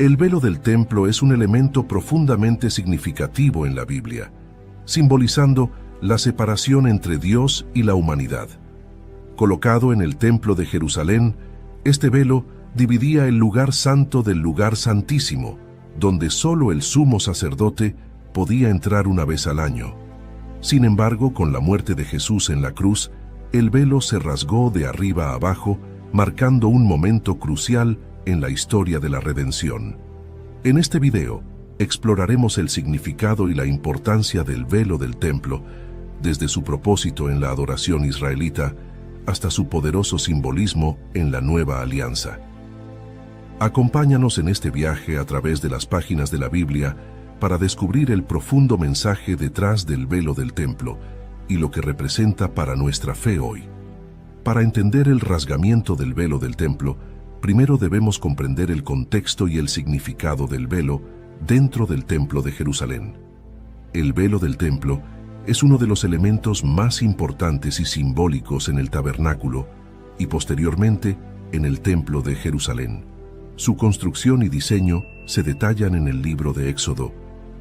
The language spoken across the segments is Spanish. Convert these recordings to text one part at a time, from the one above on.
El velo del templo es un elemento profundamente significativo en la Biblia, simbolizando la separación entre Dios y la humanidad. Colocado en el templo de Jerusalén, este velo dividía el lugar santo del lugar santísimo, donde solo el sumo sacerdote podía entrar una vez al año. Sin embargo, con la muerte de Jesús en la cruz, el velo se rasgó de arriba a abajo, marcando un momento crucial en la historia de la redención. En este video, exploraremos el significado y la importancia del velo del templo, desde su propósito en la adoración israelita hasta su poderoso simbolismo en la nueva alianza. Acompáñanos en este viaje a través de las páginas de la Biblia para descubrir el profundo mensaje detrás del velo del templo y lo que representa para nuestra fe hoy. Para entender el rasgamiento del velo del templo, primero debemos comprender el contexto y el significado del velo dentro del templo de Jerusalén. El velo del templo es uno de los elementos más importantes y simbólicos en el tabernáculo y posteriormente en el templo de Jerusalén. Su construcción y diseño se detallan en el libro de Éxodo,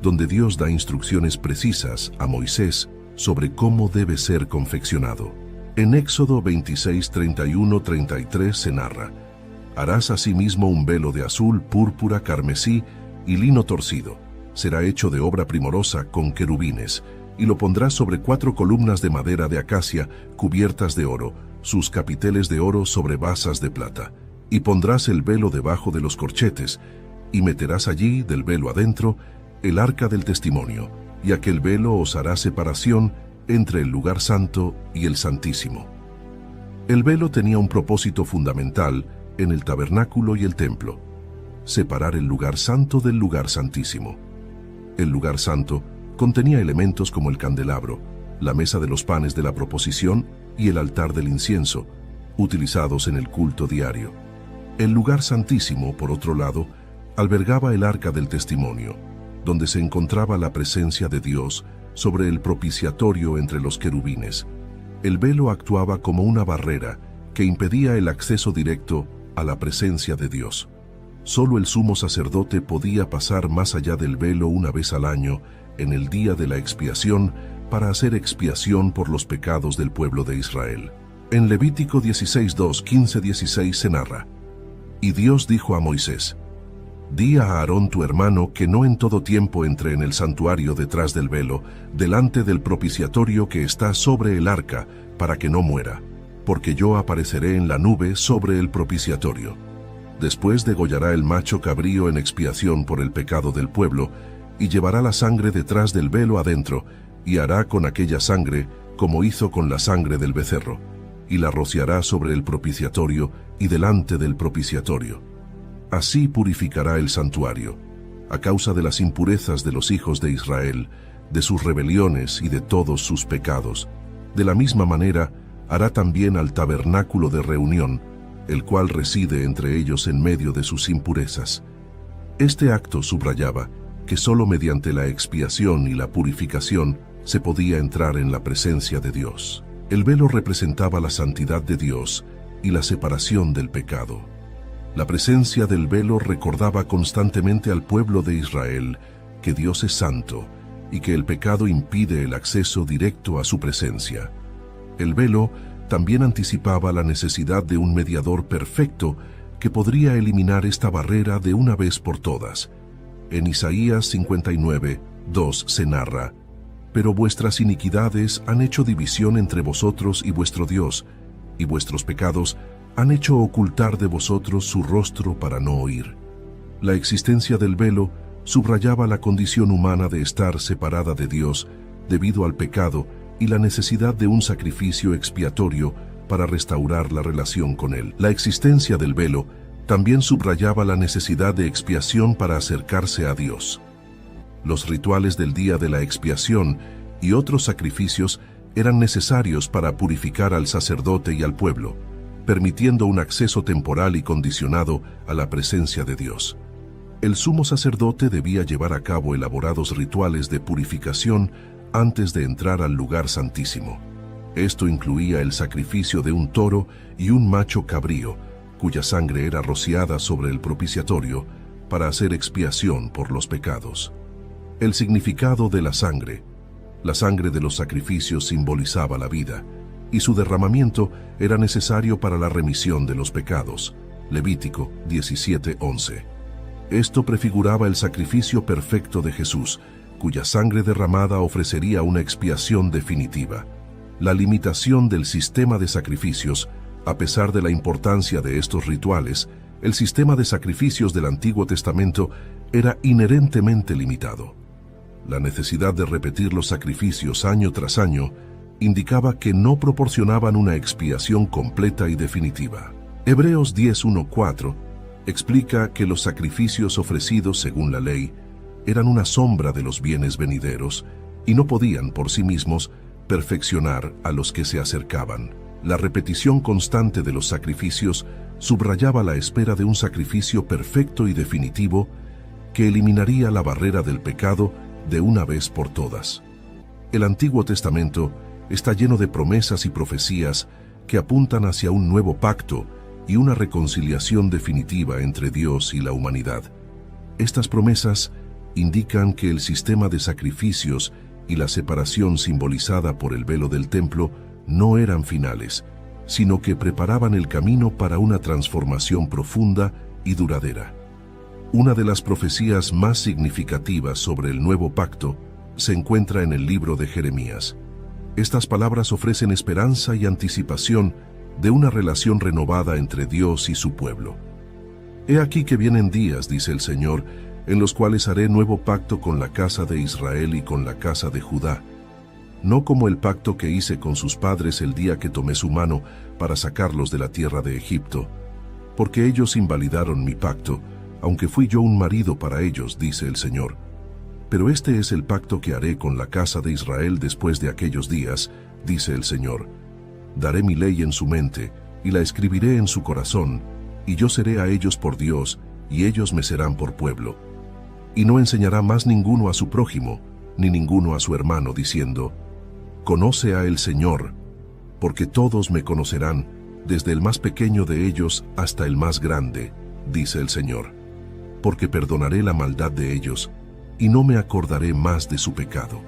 donde Dios da instrucciones precisas a Moisés sobre cómo debe ser confeccionado. En Éxodo 26, 31, 33 se narra: harás asimismo un velo de azul, púrpura, carmesí y lino torcido. Será hecho de obra primorosa con querubines, y lo pondrás sobre 4 columnas de madera de acacia cubiertas de oro, sus capiteles de oro sobre basas de plata. Y pondrás el velo debajo de los corchetes, y meterás allí, del velo adentro, el arca del testimonio, y aquel velo os hará separación entre el lugar santo y el santísimo. El velo tenía un propósito fundamental en el tabernáculo y el templo: separar el lugar santo del lugar santísimo. El lugar santo contenía elementos como el candelabro, la mesa de los panes de la proposición y el altar del incienso, utilizados en el culto diario. El lugar santísimo, por otro lado, albergaba el arca del testimonio, donde se encontraba la presencia de Dios sobre el propiciatorio entre los querubines. El velo actuaba como una barrera que impedía el acceso directo a la presencia de Dios. Solo el sumo sacerdote podía pasar más allá del velo una vez al año, en el día de la expiación, para hacer expiación por los pecados del pueblo de Israel. En Levítico 16:2, 15-16 se narra: y Dios dijo a Moisés: di a Aarón tu hermano que no en todo tiempo entre en el santuario detrás del velo, delante del propiciatorio que está sobre el arca, para que no muera, porque yo apareceré en la nube sobre el propiciatorio. Después degollará el macho cabrío en expiación por el pecado del pueblo, y llevará la sangre detrás del velo adentro, y hará con aquella sangre como hizo con la sangre del becerro, y la rociará sobre el propiciatorio y delante del propiciatorio. Así purificará el santuario, a causa de las impurezas de los hijos de Israel, de sus rebeliones y de todos sus pecados. De la misma manera, hará también al tabernáculo de reunión, el cual reside entre ellos en medio de sus impurezas. Este acto subrayaba que solo mediante la expiación y la purificación se podía entrar en la presencia de Dios. El velo representaba la santidad de Dios y la separación del pecado. La presencia del velo recordaba constantemente al pueblo de Israel que Dios es santo y que el pecado impide el acceso directo a su presencia. El velo también anticipaba la necesidad de un mediador perfecto que podría eliminar esta barrera de una vez por todas. En Isaías 59:2 se narra: pero vuestras iniquidades han hecho división entre vosotros y vuestro Dios, y vuestros pecados han hecho ocultar de vosotros su rostro para no oír. La existencia del velo subrayaba la condición humana de estar separada de Dios debido al pecado y la necesidad de un sacrificio expiatorio para restaurar la relación con Él. La existencia del velo también subrayaba la necesidad de expiación para acercarse a Dios. Los rituales del día de la expiación y otros sacrificios eran necesarios para purificar al sacerdote y al pueblo, permitiendo un acceso temporal y condicionado a la presencia de Dios. El sumo sacerdote debía llevar a cabo elaborados rituales de purificación antes de entrar al lugar santísimo. Esto incluía el sacrificio de un toro y un macho cabrío, cuya sangre era rociada sobre el propiciatorio, para hacer expiación por los pecados. El significado de la sangre. La sangre de los sacrificios simbolizaba la vida, y su derramamiento era necesario para la remisión de los pecados. Levítico 17:11. Esto prefiguraba el sacrificio perfecto de Jesús, cuya sangre derramada ofrecería una expiación definitiva. La limitación del sistema de sacrificios. A pesar de la importancia de estos rituales, el sistema de sacrificios del Antiguo Testamento era inherentemente limitado. La necesidad de repetir los sacrificios año tras año indicaba que no proporcionaban una expiación completa y definitiva. Hebreos 10:1-4 explica que los sacrificios ofrecidos según la ley eran una sombra de los bienes venideros y no podían por sí mismos perfeccionar a los que se acercaban. La repetición constante de los sacrificios subrayaba la espera de un sacrificio perfecto y definitivo que eliminaría la barrera del pecado de una vez por todas. El Antiguo Testamento está lleno de promesas y profecías que apuntan hacia un nuevo pacto y una reconciliación definitiva entre Dios y la humanidad. Estas promesas indican que el sistema de sacrificios y la separación simbolizada por el velo del templo no eran finales, sino que preparaban el camino para una transformación profunda y duradera. Una de las profecías más significativas sobre el nuevo pacto se encuentra en el libro de Jeremías. Estas palabras ofrecen esperanza y anticipación de una relación renovada entre Dios y su pueblo. He aquí que vienen días, dice el Señor, en los cuales haré nuevo pacto con la casa de Israel y con la casa de Judá, no como el pacto que hice con sus padres el día que tomé su mano para sacarlos de la tierra de Egipto, porque ellos invalidaron mi pacto, aunque fui yo un marido para ellos, dice el Señor. Pero este es el pacto que haré con la casa de Israel después de aquellos días, dice el Señor. Daré mi ley en su mente, y la escribiré en su corazón, y yo seré a ellos por Dios, y ellos me serán por pueblo. Y no enseñará más ninguno a su prójimo, ni ninguno a su hermano, diciendo, «Conoce a el Señor», porque todos me conocerán, desde el más pequeño de ellos hasta el más grande, dice el Señor. Porque perdonaré la maldad de ellos, y no me acordaré más de su pecado.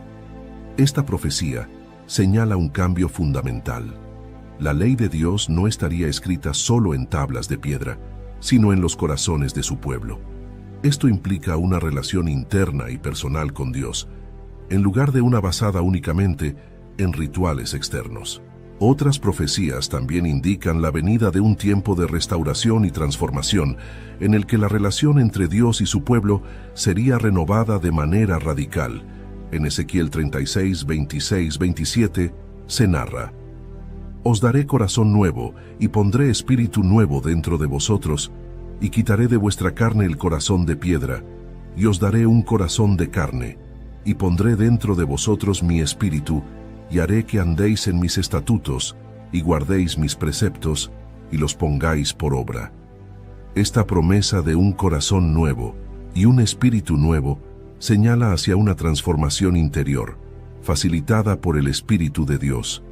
Esta profecía señala un cambio fundamental. La ley de Dios no estaría escrita solo en tablas de piedra, sino en los corazones de su pueblo. Esto implica una relación interna y personal con Dios, en lugar de una basada únicamente en rituales externos. Otras profecías también indican la venida de un tiempo de restauración y transformación, en el que la relación entre Dios y su pueblo sería renovada de manera radical. En Ezequiel 36, 26, 27 se narra: «Os daré corazón nuevo, y pondré espíritu nuevo dentro de vosotros, y quitaré de vuestra carne el corazón de piedra, y os daré un corazón de carne, y pondré dentro de vosotros mi espíritu, y haré que andéis en mis estatutos, y guardéis mis preceptos, y los pongáis por obra». Esta promesa de un corazón nuevo y un espíritu nuevo señala hacia una transformación interior, facilitada por el Espíritu de Dios.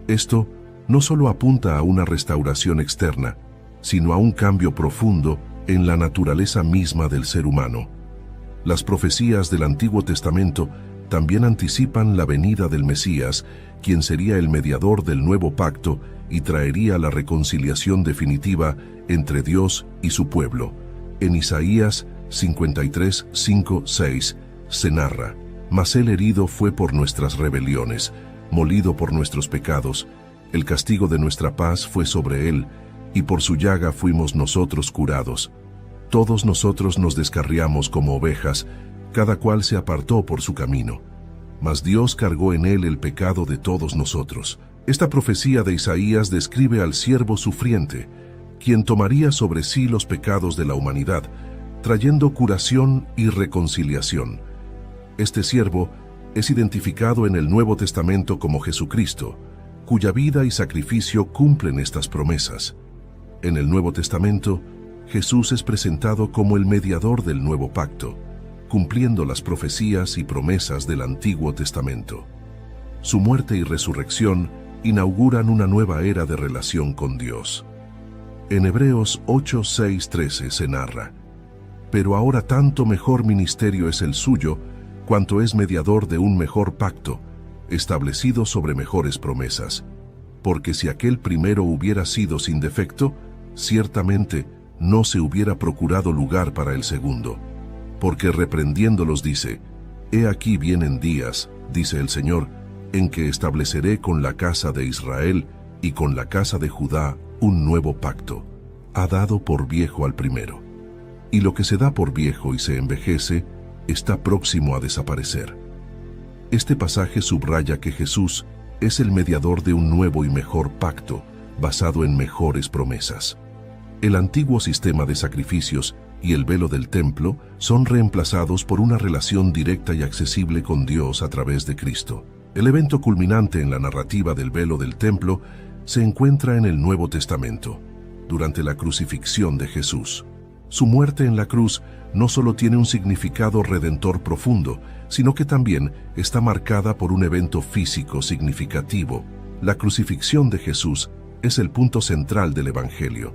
Esto no solo apunta a una restauración externa, sino a un cambio profundo en la naturaleza misma del ser humano. Las profecías del Antiguo Testamento también anticipan la venida del Mesías, quien sería el mediador del nuevo pacto y traería la reconciliación definitiva entre Dios y su pueblo. En Isaías 53, 5, 6 se narra: «Mas él herido fue por nuestras rebeliones, molido por nuestros pecados. El castigo de nuestra paz fue sobre él, y por su llaga fuimos nosotros curados. Todos nosotros nos descarriamos como ovejas, cada cual se apartó por su camino. Mas Dios cargó en él el pecado de todos nosotros». Esta profecía de Isaías describe al siervo sufriente, quien tomaría sobre sí los pecados de la humanidad, trayendo curación y reconciliación. Este siervo es identificado en el Nuevo Testamento como Jesucristo, cuya vida y sacrificio cumplen estas promesas. En el Nuevo Testamento, Jesús es presentado como el mediador del nuevo pacto, cumpliendo las profecías y promesas del Antiguo Testamento. Su muerte y resurrección inauguran una nueva era de relación con Dios. En Hebreos 8, 6, 13 se narra: pero ahora tanto mejor ministerio es el suyo, cuanto es mediador de un mejor pacto, establecido sobre mejores promesas. Porque si aquel primero hubiera sido sin defecto, ciertamente no se hubiera procurado lugar para el segundo. Porque reprendiéndolos dice: He aquí vienen días, dice el Señor, en que estableceré con la casa de Israel y con la casa de Judá un nuevo pacto. Ha dado por viejo al primero. Y lo que se da por viejo y se envejece, está próximo a desaparecer. Este pasaje subraya que Jesús es el mediador de un nuevo y mejor pacto, basado en mejores promesas. El antiguo sistema de sacrificios y el velo del templo son reemplazados por una relación directa y accesible con Dios a través de Cristo. El evento culminante en la narrativa del velo del templo se encuentra en el Nuevo Testamento, durante la crucifixión de Jesús. Su muerte en la cruz no solo tiene un significado redentor profundo, sino que también está marcada por un evento físico significativo. La crucifixión de Jesús es el punto central del Evangelio.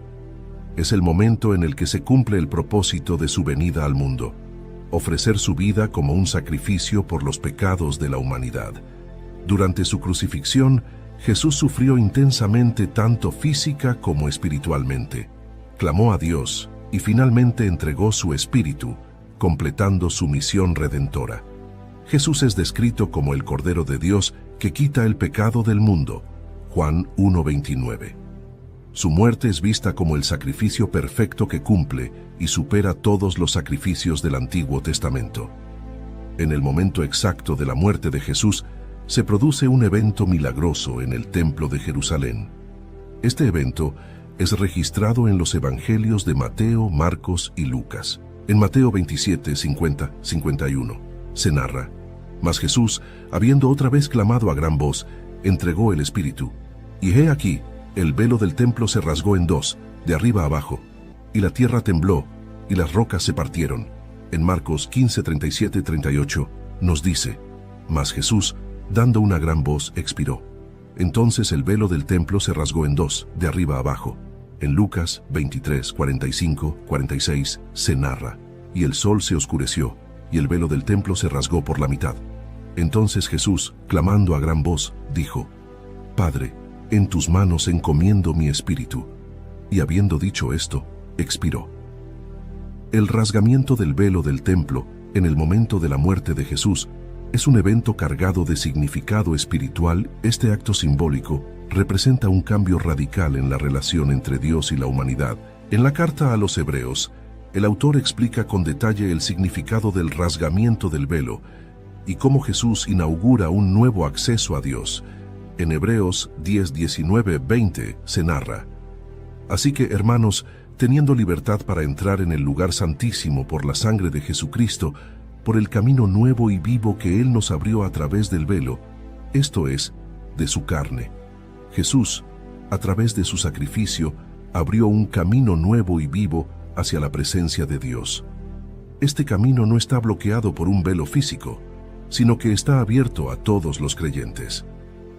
Es el momento en el que se cumple el propósito de su venida al mundo: ofrecer su vida como un sacrificio por los pecados de la humanidad. Durante su crucifixión, Jesús sufrió intensamente tanto física como espiritualmente. Clamó a Dios y finalmente entregó su espíritu, completando su misión redentora. Jesús es descrito como el Cordero de Dios que quita el pecado del mundo. Juan 1:29. Su muerte es vista como el sacrificio perfecto que cumple y supera todos los sacrificios del Antiguo Testamento. En el momento exacto de la muerte de Jesús, se produce un evento milagroso en el Templo de Jerusalén. Este evento es registrado en los Evangelios de Mateo, Marcos y Lucas. En Mateo 27, 50, 51, se narra: Mas Jesús, habiendo otra vez clamado a gran voz, entregó el Espíritu. Y he aquí, el velo del templo se rasgó en dos, de arriba abajo, y la tierra tembló, y las rocas se partieron. En Marcos 15, 37, 38, nos dice: Mas Jesús, dando una gran voz, expiró. Entonces el velo del templo se rasgó en dos, de arriba abajo. En Lucas 23, 45, 46, se narra: Y el sol se oscureció, y el velo del templo se rasgó por la mitad. Entonces Jesús, clamando a gran voz, dijo: Padre, en tus manos encomiendo mi espíritu. Y habiendo dicho esto, expiró. El rasgamiento del velo del templo, en el momento de la muerte de Jesús, es un evento cargado de significado espiritual. Este acto simbólico representa un cambio radical en la relación entre Dios y la humanidad. En la carta a los Hebreos, el autor explica con detalle el significado del rasgamiento del velo y cómo Jesús inaugura un nuevo acceso a Dios. En Hebreos 10, 19, 20 se narra: Así que, hermanos, teniendo libertad para entrar en el lugar santísimo por la sangre de Jesucristo, por el camino nuevo y vivo que Él nos abrió a través del velo, esto es, de su carne. Jesús, a través de su sacrificio, abrió un camino nuevo y vivo hacia la presencia de Dios. Este camino no está bloqueado por un velo físico, sino que está abierto a todos los creyentes.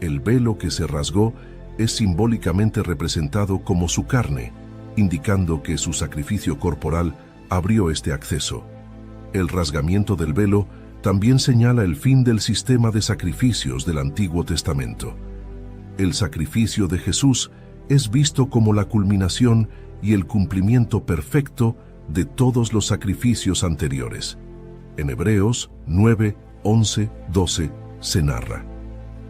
El velo que se rasgó es simbólicamente representado como su carne, indicando que su sacrificio corporal abrió este acceso. El rasgamiento del velo también señala el fin del sistema de sacrificios del Antiguo Testamento. El sacrificio de Jesús es visto como la culminación y el cumplimiento perfecto de todos los sacrificios anteriores. En Hebreos 9, 11, 12 se narra: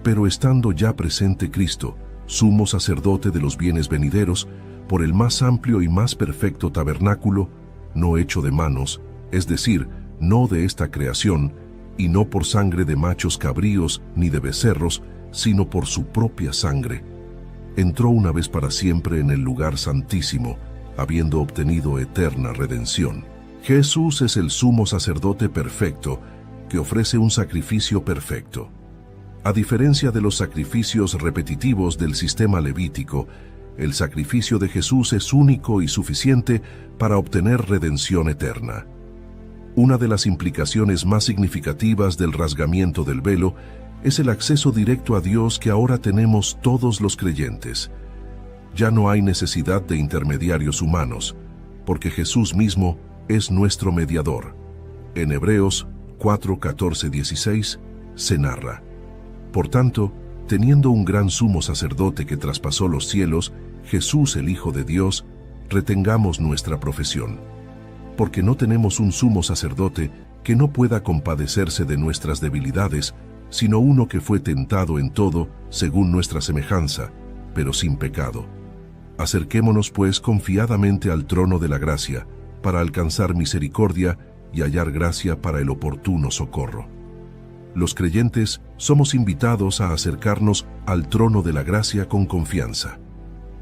Pero estando ya presente Cristo, sumo sacerdote de los bienes venideros, por el más amplio y más perfecto tabernáculo, no hecho de manos, es decir, no de esta creación, y no por sangre de machos cabríos ni de becerros, sino por su propia sangre, entró una vez para siempre en el lugar santísimo, habiendo obtenido eterna redención. Jesús es el sumo sacerdote perfecto, que ofrece un sacrificio perfecto. A diferencia de los sacrificios repetitivos del sistema levítico, el sacrificio de Jesús es único y suficiente para obtener redención eterna. Una de las implicaciones más significativas del rasgamiento del velo es el acceso directo a Dios que ahora tenemos todos los creyentes. Ya no hay necesidad de intermediarios humanos, porque Jesús mismo es nuestro mediador. En Hebreos 4, 14, 16 se narra: Por tanto, teniendo un gran sumo sacerdote que traspasó los cielos, Jesús el Hijo de Dios, retengamos nuestra profesión. Porque no tenemos un sumo sacerdote que no pueda compadecerse de nuestras debilidades, sino uno que fue tentado en todo, según nuestra semejanza, pero sin pecado. Acerquémonos pues confiadamente al trono de la gracia, para alcanzar misericordia y hallar gracia para el oportuno socorro. Los creyentes somos invitados a acercarnos al trono de la gracia con confianza.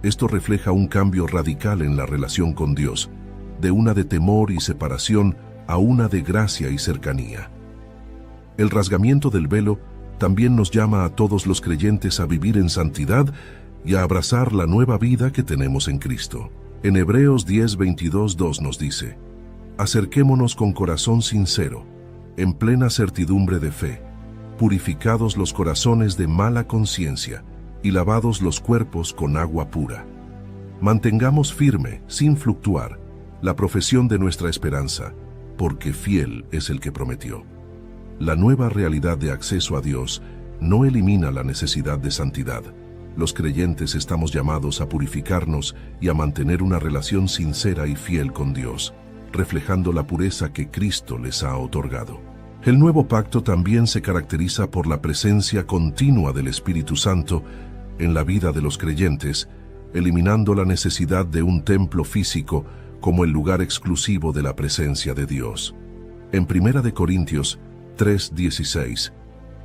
Esto refleja un cambio radical en la relación con Dios, de una de temor y separación a una de gracia y cercanía. El rasgamiento del velo también nos llama a todos los creyentes a vivir en santidad y a abrazar la nueva vida que tenemos en Cristo. En Hebreos 10, 22, 2 nos dice: Acerquémonos con corazón sincero, en plena certidumbre de fe, purificados los corazones de mala conciencia y lavados los cuerpos con agua pura. Mantengamos firme, sin fluctuar, la profesión de nuestra esperanza, porque fiel es el que prometió. La nueva realidad de acceso a Dios no elimina la necesidad de santidad. Los creyentes estamos llamados a purificarnos y a mantener una relación sincera y fiel con Dios, reflejando la pureza que Cristo les ha otorgado. El nuevo pacto también se caracteriza por la presencia continua del Espíritu Santo en la vida de los creyentes, eliminando la necesidad de un templo físico como el lugar exclusivo de la presencia de Dios. En 1 Corintios 3:16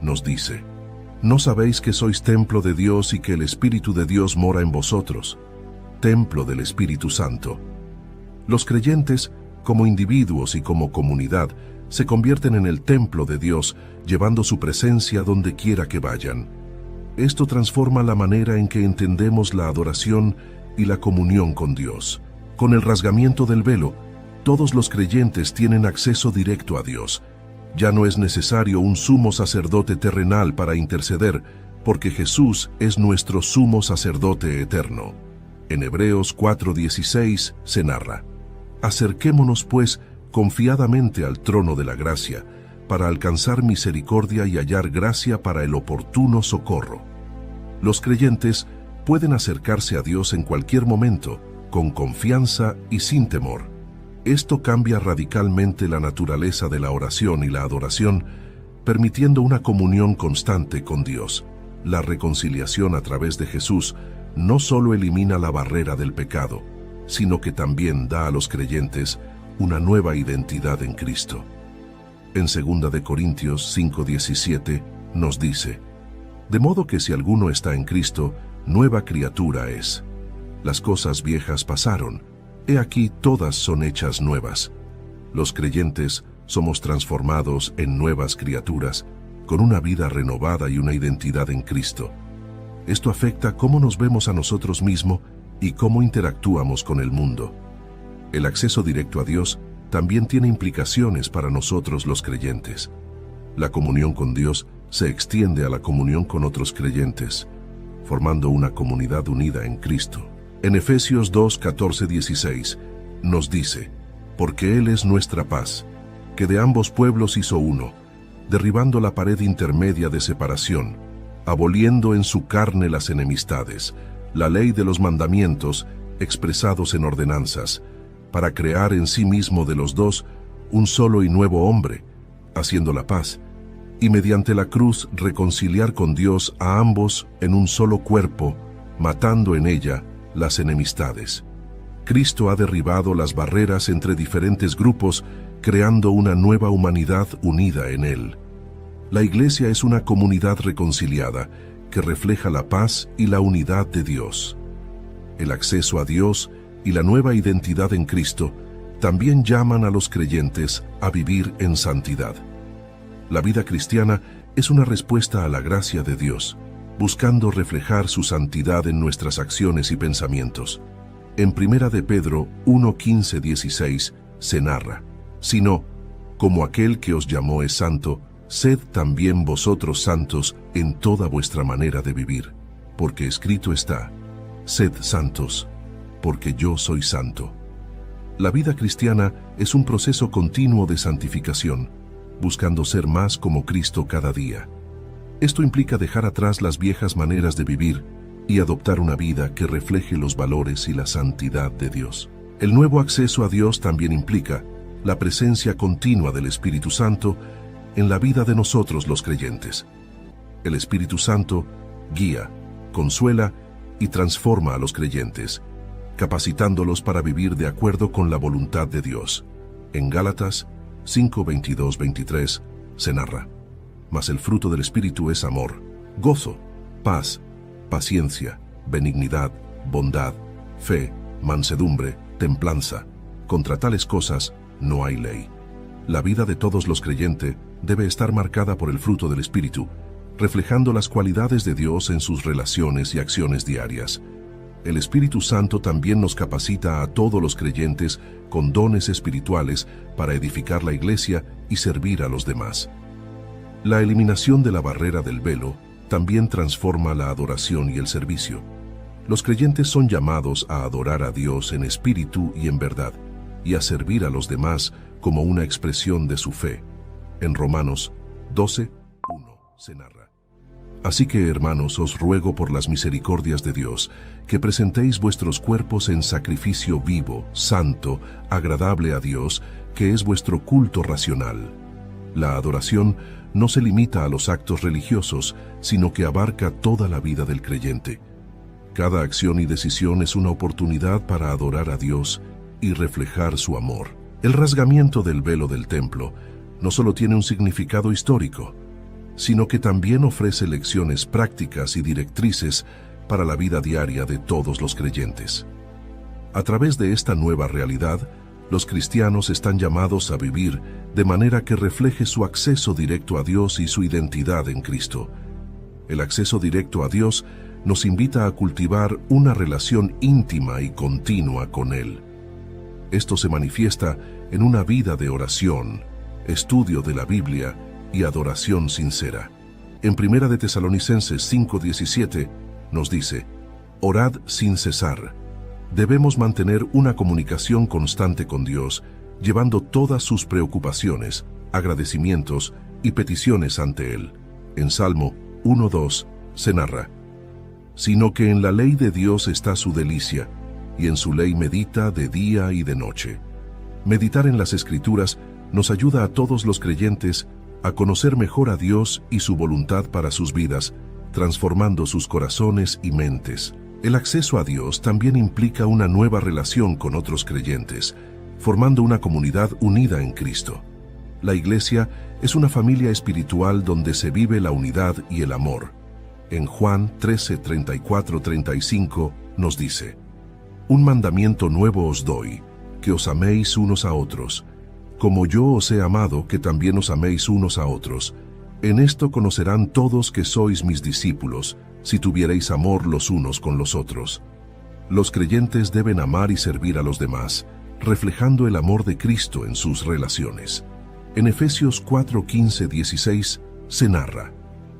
nos dice: ¿No sabéis que sois templo de Dios y que el Espíritu de Dios mora en vosotros? Templo del Espíritu Santo. Los creyentes, como individuos y como comunidad, se convierten en el templo de Dios, llevando su presencia donde quiera que vayan. Esto transforma la manera en que entendemos la adoración y la comunión con Dios. Con el rasgamiento del velo, todos los creyentes tienen acceso directo a Dios. Ya no es necesario un sumo sacerdote terrenal para interceder, porque Jesús es nuestro sumo sacerdote eterno. En Hebreos 4:16 se narra: Acerquémonos pues confiadamente al trono de la gracia, para alcanzar misericordia y hallar gracia para el oportuno socorro. Los creyentes pueden acercarse a Dios en cualquier momento, con confianza y sin temor. Esto cambia radicalmente la naturaleza de la oración y la adoración, permitiendo una comunión constante con Dios. La reconciliación a través de Jesús no solo elimina la barrera del pecado, sino que también da a los creyentes una nueva identidad en Cristo. En 2 Corintios 5:17 nos dice: De modo que si alguno está en Cristo, nueva criatura es. Las cosas viejas pasaron, he aquí todas son hechas nuevas. Los creyentes somos transformados en nuevas criaturas, con una vida renovada y una identidad en Cristo. Esto afecta cómo nos vemos a nosotros mismos y cómo interactuamos con el mundo. El acceso directo a Dios también tiene implicaciones para nosotros los creyentes. La comunión con Dios se extiende a la comunión con otros creyentes, formando una comunidad unida en Cristo. En Efesios 2, 14, 16 nos dice: Porque Él es nuestra paz, que de ambos pueblos hizo uno, derribando la pared intermedia de separación, aboliendo en su carne las enemistades, la ley de los mandamientos expresados en ordenanzas, para crear en sí mismo de los dos un solo y nuevo hombre, haciendo la paz, y mediante la cruz reconciliar con Dios a ambos en un solo cuerpo, matando en ella las enemistades. Cristo ha derribado las barreras entre diferentes grupos, creando una nueva humanidad unida en Él. La Iglesia es una comunidad reconciliada que refleja la paz y la unidad de Dios. El acceso a Dios y la nueva identidad en Cristo también llaman a los creyentes a vivir en santidad. La vida cristiana es una respuesta a la gracia de Dios, buscando reflejar su santidad en nuestras acciones y pensamientos. En 1 de Pedro 1:15, 16 se narra: Sino, como aquel que os llamó es santo, sed también vosotros santos en toda vuestra manera de vivir, porque escrito está: Sed santos, porque yo soy santo. La vida cristiana es un proceso continuo de santificación, buscando ser más como Cristo cada día. Esto implica dejar atrás las viejas maneras de vivir y adoptar una vida que refleje los valores y la santidad de Dios. El nuevo acceso a Dios también implica la presencia continua del Espíritu Santo en la vida de nosotros los creyentes. El Espíritu Santo guía, consuela y transforma a los creyentes, capacitándolos para vivir de acuerdo con la voluntad de Dios. En Gálatas 5:22-23 se narra: mas el fruto del Espíritu es amor, gozo, paz, paciencia, benignidad, bondad, fe, mansedumbre, templanza. Contra tales cosas no hay ley. La vida de todos los creyentes debe estar marcada por el fruto del Espíritu, reflejando las cualidades de Dios en sus relaciones y acciones diarias. El Espíritu Santo también nos capacita a todos los creyentes con dones espirituales para edificar la iglesia y servir a los demás. La eliminación de la barrera del velo también transforma la adoración y el servicio. Los creyentes son llamados a adorar a Dios en espíritu y en verdad, y a servir a los demás como una expresión de su fe. En Romanos 12:1 se narra: así que, hermanos, os ruego por las misericordias de Dios, que presentéis vuestros cuerpos en sacrificio vivo, santo, agradable a Dios, que es vuestro culto racional. La adoración no se limita a los actos religiosos, sino que abarca toda la vida del creyente. Cada acción y decisión es una oportunidad para adorar a Dios y reflejar su amor. El rasgamiento del velo del templo no solo tiene un significado histórico, sino que también ofrece lecciones prácticas y directrices para la vida diaria de todos los creyentes. A través de esta nueva realidad, los cristianos están llamados a vivir de manera que refleje su acceso directo a Dios y su identidad en Cristo. El acceso directo a Dios nos invita a cultivar una relación íntima y continua con Él. Esto se manifiesta en una vida de oración, estudio de la Biblia y adoración sincera. En 1 de Tesalonicenses 5:17 nos dice: orad sin cesar. Debemos mantener una comunicación constante con Dios, llevando todas sus preocupaciones, agradecimientos y peticiones ante Él. En Salmo 1:2 se narra: sino que en la ley de Dios está su delicia, y en su ley medita de día y de noche. Meditar en las Escrituras nos ayuda a todos los creyentes a conocer mejor a Dios y su voluntad para sus vidas, transformando sus corazones y mentes. El acceso a Dios también implica una nueva relación con otros creyentes, formando una comunidad unida en Cristo. La Iglesia es una familia espiritual donde se vive la unidad y el amor. En Juan 13:34-35 nos dice: un mandamiento nuevo os doy, que os améis unos a otros. Como yo os he amado, que también os améis unos a otros. En esto conocerán todos que sois mis discípulos, si tuviereis amor los unos con los otros. Los creyentes deben amar y servir a los demás, reflejando el amor de Cristo en sus relaciones. En Efesios 4:15-16 se narra: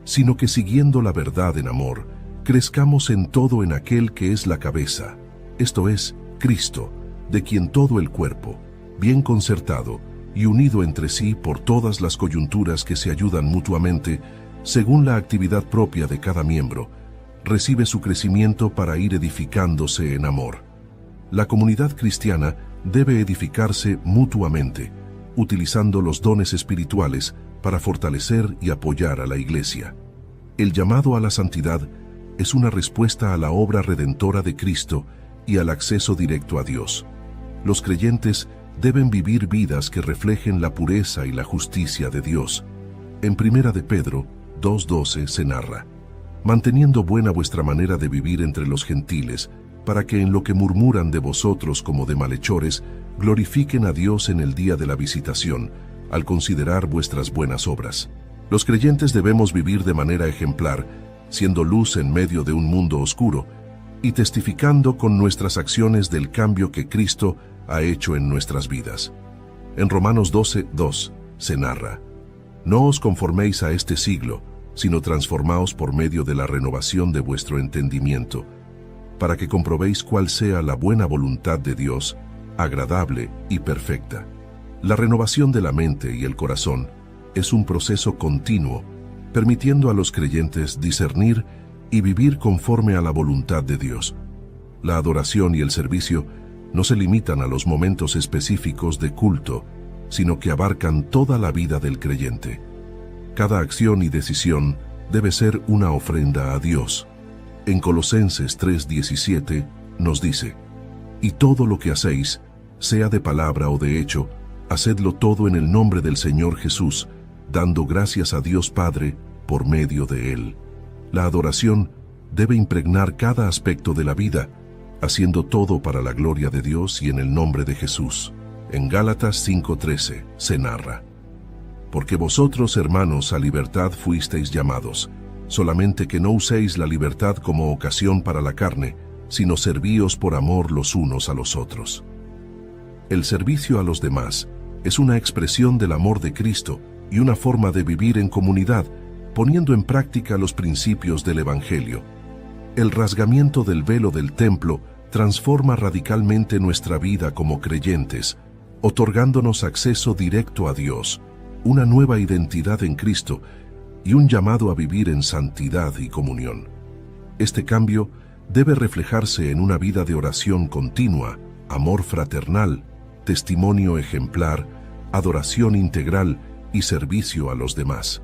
sino que siguiendo la verdad en amor, crezcamos en todo en aquel que es la cabeza, esto es, Cristo, de quien todo el cuerpo, bien concertado y unido entre sí por todas las coyunturas que se ayudan mutuamente, según la actividad propia de cada miembro, recibe su crecimiento para ir edificándose en amor. La comunidad cristiana debe edificarse mutuamente, utilizando los dones espirituales para fortalecer y apoyar a la Iglesia. El llamado a la santidad es una respuesta a la obra redentora de Cristo y al acceso directo a Dios. Los creyentes deben vivir vidas que reflejen la pureza y la justicia de Dios. En 1 de Pedro 2:12 se narra: manteniendo buena vuestra manera de vivir entre los gentiles, para que en lo que murmuran de vosotros como de malhechores, glorifiquen a Dios en el día de la visitación, al considerar vuestras buenas obras. Los creyentes debemos vivir de manera ejemplar, siendo luz en medio de un mundo oscuro, y testificando con nuestras acciones del cambio que Cristo ha hecho en nuestras vidas. En Romanos 12:2 se narra: no os conforméis a este siglo, sino transformaos por medio de la renovación de vuestro entendimiento, para que comprobéis cuál sea la buena voluntad de Dios, agradable y perfecta. La renovación de la mente y el corazón es un proceso continuo, permitiendo a los creyentes discernir y vivir conforme a la voluntad de Dios. La adoración y el servicio no se limitan a los momentos específicos de culto, sino que abarcan toda la vida del creyente. Cada acción y decisión debe ser una ofrenda a Dios. En Colosenses 3:17 nos dice: «Y todo lo que hacéis, sea de palabra o de hecho, hacedlo todo en el nombre del Señor Jesús, dando gracias a Dios Padre por medio de Él». La adoración debe impregnar cada aspecto de la vida, haciendo todo para la gloria de Dios y en el nombre de Jesús. En Gálatas 5:13 se narra: «Porque vosotros, hermanos, a libertad fuisteis llamados, solamente que no uséis la libertad como ocasión para la carne, sino servíos por amor los unos a los otros». El servicio a los demás es una expresión del amor de Cristo y una forma de vivir en comunidad, poniendo en práctica los principios del Evangelio. El rasgamiento del velo del templo transforma radicalmente nuestra vida como creyentes, otorgándonos acceso directo a Dios, una nueva identidad en Cristo y un llamado a vivir en santidad y comunión. Este cambio debe reflejarse en una vida de oración continua, amor fraternal, testimonio ejemplar, adoración integral y servicio a los demás.